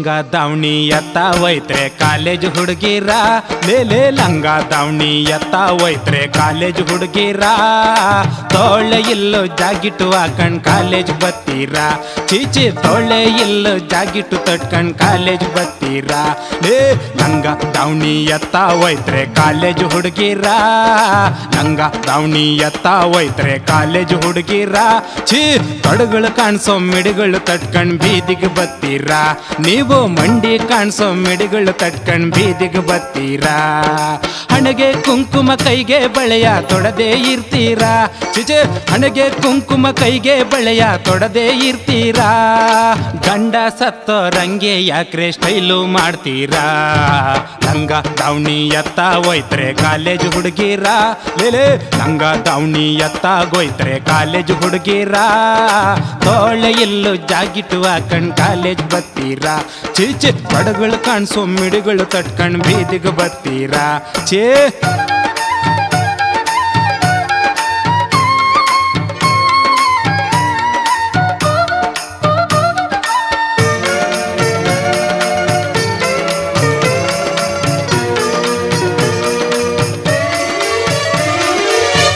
ಲಂಗ ದಾವಣಿ ಎತ್ತ ಒಯ್ತ್ರೆ ಕಾಲೇಜ್ ಹುಡುಗಿರ ಲೇ ಲಂಗ ದಾವಣಿ ಎತ್ತ ಒಯ್ತ್ರೆ ಕಾಲೇಜ್ ಹುಡುಗಿರ ತೋಳೆ ಇಲ್ಲೋ ಜಾಗಿಟ್ಟು ಹಾಕಂಡ್ ಕಾಲೇಜ್ ಬತ್ತೀರ ಚೀಚಿ ತೋಳೆ ಇಲ್ಲೋ ಜಾಗಿಟ್ಟು ತಟ್ಕಂಡ್ ಕಾಲೇಜ್ ಬತ್ತೀರ ಲೇ ಲಂಗ ದಾವಣಿ ಎತ್ತ ಒಯ್ತ್ರೆ ಕಾಲೇಜ್ ಹುಡುಗಿರ ಲಂಗ ದಾವಣಿ ಎತ್ತ ಒಯ್ತ್ರೆ ಕಾಲೇಜ್ ಹುಡುಗಿರ ಛೀ ತೊಡಗಳು ಕಾಣಿಸೋ ಮಿಡಿಗಳು ತಟ್ಕಂಡ್ ಬೀದಿಗೆ ಬತ್ತೀರ ನೀವು ಮಂಡಿ ಕಾಣಿಸೋ ಮಿಡಿಗಳು ತಟ್ಕಂಡ್ ಬೀದಿಗೆ ಬತ್ತೀರ ಹಣೆಗೆ ಕುಂಕುಮ ಕೈಗೆ ಬಳೆಯ ತೊಡದೆ ಇರ್ತೀರ ಚಿಚೆ ಹಣೆಗೆ ಕುಂಕುಮ ಕೈಗೆ ಬಳೆಯ ತೊಡದೆ ಇರ್ತೀರ ಗಂಡ ಸತ್ತೋರಂಗೆ ಯಾಕ್ರೆ ಸ್ಟೈಲು ಮಾಡ್ತೀರಾ ಲಂಗ ದಾವಣಿ ಎತ್ತ ಒಯ್ತ್ರೆ ಕಾಲೇಜ್ ಹುಡುಗಿರ ಲೇ ಲಂಗ ದಾವಣಿ ಎತ್ತ ಗೊಯ್ತ್ರೆ ಕಾಲೇಜ್ ಹುಡುಗಿರ ತೋಳೆ ಇಲ್ಲೂ ಜಾಗಿಟ್ಟು ಹಾಕಂಡ್ ಕಾಲೇಜ್ ಬತ್ತೀರ ಚೀಚೆ ಬಡಗಳು ಕಾಣಿಸೋ ಮಿಡಿಗಳು ತಟ್ಕಂಡ್ ಬೀದಿಗೆ ಬತ್ತೀರ ಚೇ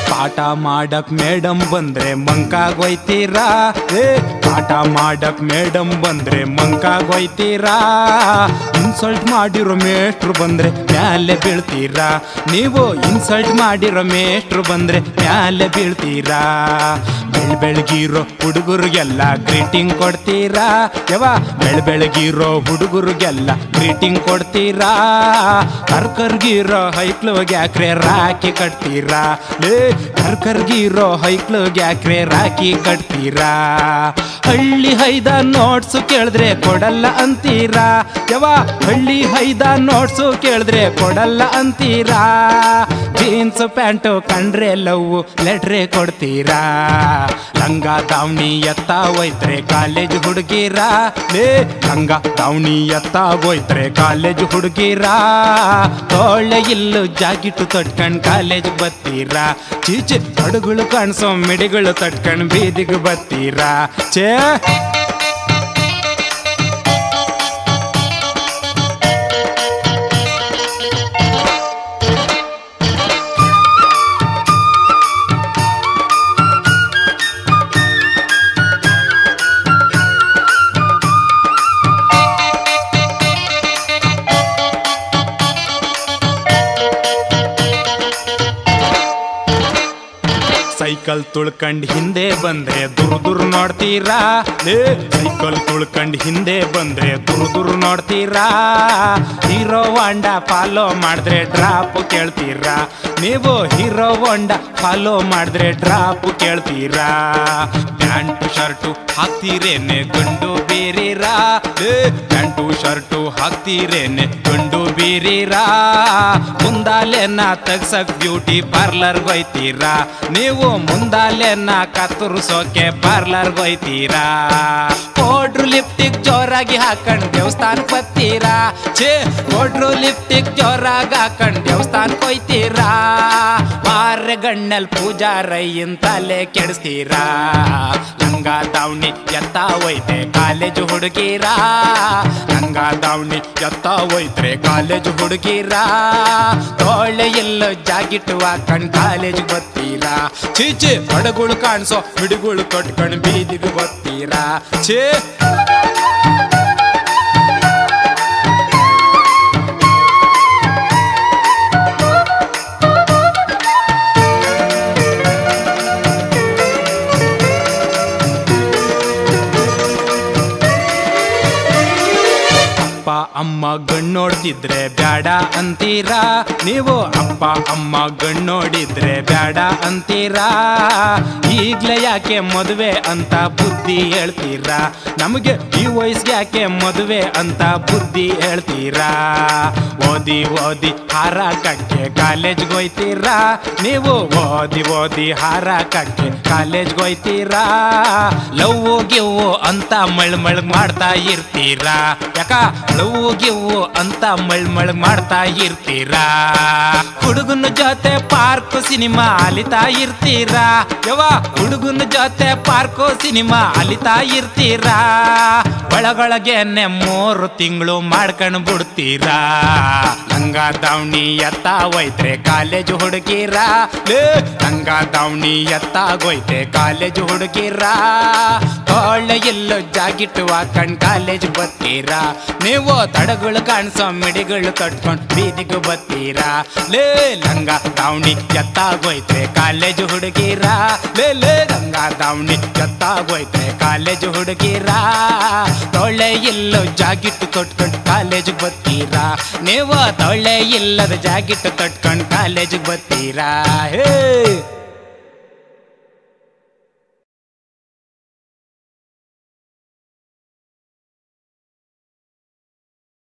ಪಾಠ ಮಾಡಕ್ ಮೇಡಮ್ ಬಂದ್ರೆ ಮಂಕಾಗೋಯ್ತೀರಾ ಪಾಠ ಮಾಡಕ್ ಮೇಡಮ್ ಬಂದ್ರೆ ಮಂಕಾಗೋಯ್ತೀರಾ ಇನ್ಸಲ್ಟ್ ಮಾಡಿರೋ ಮೇಷ್ಟ್ರು ಬಂದ್ರೆ ಮ್ಯಾಲೆ ಬೀಳ್ತೀರಾ ನೀವು ಇನ್ಸಲ್ಟ್ ಮಾಡಿರೋ ಮೇಷ್ಟ್ರು ಬಂದ್ರೆ ಮ್ಯಾಲೆ ಬೀಳ್ತೀರಾ ಬೆಳಗಿರೋ ಹುಡುಗರಿಗೆಲ್ಲ ಗ್ರೀಟಿಂಗ್ ಕೊಡ್ತೀರಾ ಯಾವ ಬೆಳಗಿರೋ ಹುಡುಗರಿಗೆಲ್ಲ ಗ್ರೀಟಿಂಗ್ ಕೊಡ್ತೀರಾ ಕರ್ಕರ್ಗಿರೋ ಹೈಕ್ಲೋಗೆ ಯಾಕ್ರೆ ರಾಖಿ ಕಟ್ತೀರಾ ಲೇ ಕರ್ಕರ್ಗಿರೋ ಹೈಕ್ಲೋಗೆ ಯಾಕ್ರೆ ರಾಖಿ ಕಟ್ತೀರಾ ಹಳ್ಳಿ ಹೈದ ನೋಟ್ಸು ಕೇಳಿದ್ರೆ ಕೊಡಲ್ಲ ಅಂತೀರಾ ಯಾವ ಹಳ್ಳಿ ಹೈದ ನೋಟ್ಸು ಕೇಳಿದ್ರೆ ಕೊಡಲ್ಲ ಅಂತೀರಾ ಜೀನ್ಸ್ ಪ್ಯಾಂಟು ಕಂಡ್ರೆ ಲವ್ ಲೆಟ್ರೆ ಕೊಡ್ತೀರಾ ಲಂಗ ದಾವಣಿ ಎತ್ತ ಒಯ್ತ್ರೆ ಕಾಲೇಜ್ ಹುಡುಗಿರ ಲೇ ಲಂಗ ದಾವಣಿ ಎತ್ತ ಒಯ್ತ್ರೆ ಕಾಲೇಜ್ ಹುಡುಗಿರ ತೋಳೆ ಇಲ್ಲು ಜಾಗಿಟ್ಟು ತಟ್ಕಂಡ್ ಕಾಲೇಜ್ ಬತ್ತೀರಾ ಚೀಚೆ ಹಡುಗಳು ಕಾಣಿಸೋ ಮಿಡಿಗಳು ತಟ್ಕಂಡ್ ಬೀದಿಗೆ ಬತ್ತೀರಾ ಚೇ ಸೈಕಲ್ ತುಳ್ಕಂಡ್ ಹಿಂದೆ ಬಂದ್ರೆ ದುರ್ ನೋಡ್ತೀರಾ ಲೇ ಸೈಕಲ್ ತುಳ್ಕಂಡ್ ಹಿಂದೆ ಬಂದ್ರೆ ದುರ್ ನೋಡ್ತೀರಾ ಹೀರೋ ಹೋಂಡ ಫಾಲೋ ಮಾಡಿದ್ರೆ ಡ್ರಾಪ್ ಕೇಳ್ತೀರಾ ನೀವು ಹೀರೋ ಹೋಂಡ ಫಾಲೋ ಮಾಡಿದ್ರೆ ಡ್ರಾಪ್ ಕೇಳ್ತೀರಾ ಪ್ಯಾಂಟು ಶರ್ಟು ಹಾಕ್ತೀರೇನೆ ಗಂಡು ಬೇರೀರಾ ಪ್ಯಾಂಟು ಶರ್ಟು ಹಾಕ್ತೀರೇನೆ ಗಂಡು ಬೀರೀರಾ ಮುಂದಾಲೆನ ತಗ್ಸಕ್ ಬ್ಯೂಟಿ ಪಾರ್ಲರ್ ಹೋಯ್ತೀರಾ ನೀವು ಮುಂದಾಲೆನ ಕತ್ತರಿಸೋಕೆ ಪಾರ್ಲರ್ ಹೋಯ್ತೀರಾ ಪೌಡ್ರು ಲಿಪ್ಟಿಕ್ ಜೋರಾಗಿ ಹಾಕೊಂಡ್ ದೇವಸ್ಥಾನಕ್ಕೆ ಬತ್ತೀರಾ ಛೇ ಪೌಡ್ರು ಲಿಪ್ಟಿಕ್ ಜೋರಾಗಿ ಹಾಕೊಂಡ್ ದೇವಸ್ಥಾನಕ್ಕೆ ಹೋಯ್ತೀರಾ ಮಾರೆ ಗಣ್ಣಲ್ ಪೂಜಾರಯ್ಯನ್ ತಲೆ ಕೆಡಿಸ್ತೀರಾ ಲಂಗ ದಾವಣಿ ಎತ್ತ ಒಯ್ತೆ ಕಾಲೇಜ್ ಹುಡುಗಿರ ಲಂಗ ದಾವಣಿ ಎತ್ತ ಒಯ್ತ್ರೆ ಕಾಲೇಜ್ ಹುಡುಗಿರ ತೋಳೆ ಎಲ್ಲೋ ಜಾಗಿಟ್ಟು ಹಾಕೊಂಡ್ ಕಾಲೇಜ್ ಬತ್ತೀರಾ ಚೀಚೆ ಬಡಗಳು ಕಾಣಿಸೋ ಮಿಡಿಗಳು ತೊಟ್ಕೊಂಡ್ ಬೀದಿಗೆ ಬತ್ತೀರಾ ಛೇ ಅಮ್ಮ ಗಣ್ಣೋಡ್ತಿದ್ರೆ ಬ್ಯಾಡ ಅಂತೀರಾ ನೀವು ಅಪ್ಪ ಅಮ್ಮ ಗಣ್ಣೋಡಿದ್ರೆ ಬ್ಯಾಡ ಅಂತೀರಾ ಈಗ್ಲೇ ಯಾಕೆ ಮದುವೆ ಅಂತ ಬುದ್ಧಿ ಹೇಳ್ತೀರಾ ನಮಗೆ ಈ ವಯಸ್ಸಿಗೆ ಯಾಕೆ ಮದುವೆ ಅಂತ ಬುದ್ಧಿ ಹೇಳ್ತೀರಾ ಓದಿ ಓದಿ ಹಾರಾಕಕ್ಕೆ ಕಾಲೇಜ್ಗೆ ಹೋಯ್ತೀರಾ ನೀವು ಓದಿ ಹಾರಾಕಕ್ಕೆ ಕಾಲೇಜ್ಗೆ ಹೋಯ್ತೀರಾ ಲವ್ ಗಿವ್ ಅಂತ ಮಳ್ ಮಾಡ್ತಾ ಇರ್ತೀರಾ ಯಾಕ ಲವ್ ಗಿವ್ ನೀವು ಅಂತ ಮಳ್ ಮಾಡ್ತಾ ಇರ್ತೀರಾ. ಹುಡುಗನ ಜೊತೆ ಪಾರ್ಕ್ ಸಿನಿಮಾ ಅಲಿತಾ ಇರ್ತೀರಾ. ಯವ್ವ ಹುಡುಗನ ಜೊತೆ ಪಾರ್ಕು ಸಿನಿಮಾ ಅಲಿತಾ ಇರ್ತೀರಾ. ಒಳಗೊಳಗೇನೆ 3 ತಿಂಗಳು ಮಾಡ್ಕೊಂಡ್ ಬಿಡ್ತೀರಾ. ಲಂಗ ದಾವಣಿ ಎತ್ತಾಗೋಯ್ತ್ರೆ ಕಾಲೇಜು ಹುಡುಗಿರ. ಲಂಗ ದಾವಣಿ ಎತ್ತಾಗೋಯ್ತೆ ಕಾಲೇಜು ಹುಡುಗಿರ. ಒಳ್ಳೆ ಎಲ್ಲೋ ಜಾಗಿಟ್ಟು ಹಾಕೊಂಡ್ ಕಾಲೇಜ್ ಬತ್ತೀರಾ. ನೀವು ತಡಗಳು ಕಾಣಿಸೋ ಮಿಡಿಗಳು ಕಟ್ಕೊಂಡ್ ಬೀದಿಗೂ ಬತ್ತೀರಾ. ಲಂಗ ದಾವಣಿ ಎತ್ತಾಗೋಯ್ತ್ರೆ ಕಾಲೇಜು ಹುಡುಗಿರ. ಲಂಗ ದಾವಣಿ ಎತ್ತಾಗೋಯ್ತ್ರೆ ಕಾಲೇಜು ಹುಡುಗಿರ. ತೊಳ್ಳೆ ಎಲ್ಲೋ ಜಾಗಿಟ್ಟು ತೊಟ್ಕೊಂಡ್ ಕಾಲೇಜ್ ಬತ್ತೀರಾ. ನೀವು ತೊಳ್ಳೆ ಇಲ್ಲದ ಜಾಗಿಟ್ಟು ತೊಟ್ಕೊಂಡ್ ಕಾಲೇಜ್ ಬತ್ತೀರಾ. ಹೇ